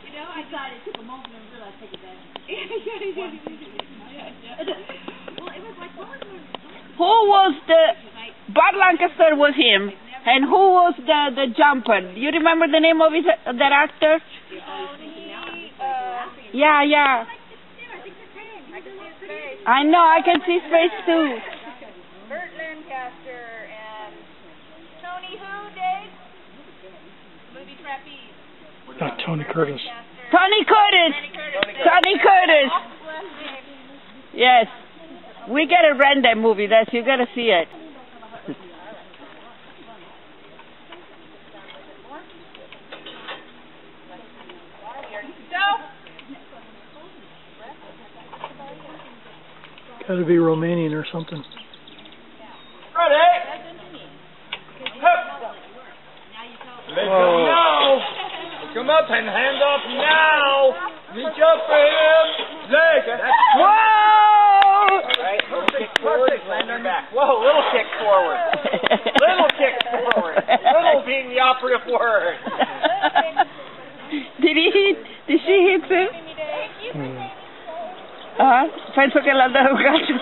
You know, I thought it took a moment and realized I could Well, it was like, who was the... Bud Lancaster was him. And who was the jumper? Do you remember the name of that actor? Yeah. I know, I can see his face too. Burt Lancaster and Tony who, Dave? Movie Trapeze. Not Tony Curtis. Tony Curtis. Yes. We gotta rent that movie. You gotta see it. Gotta be Romanian or something. Ready? Come up and hand off now. Reach up for him. Leg. Whoa! Right. Perfect. Land on back. Whoa, little kick forward. Little kick forward. Little being the operative word. Did she hit him? Penso che l'ha dato un calcio.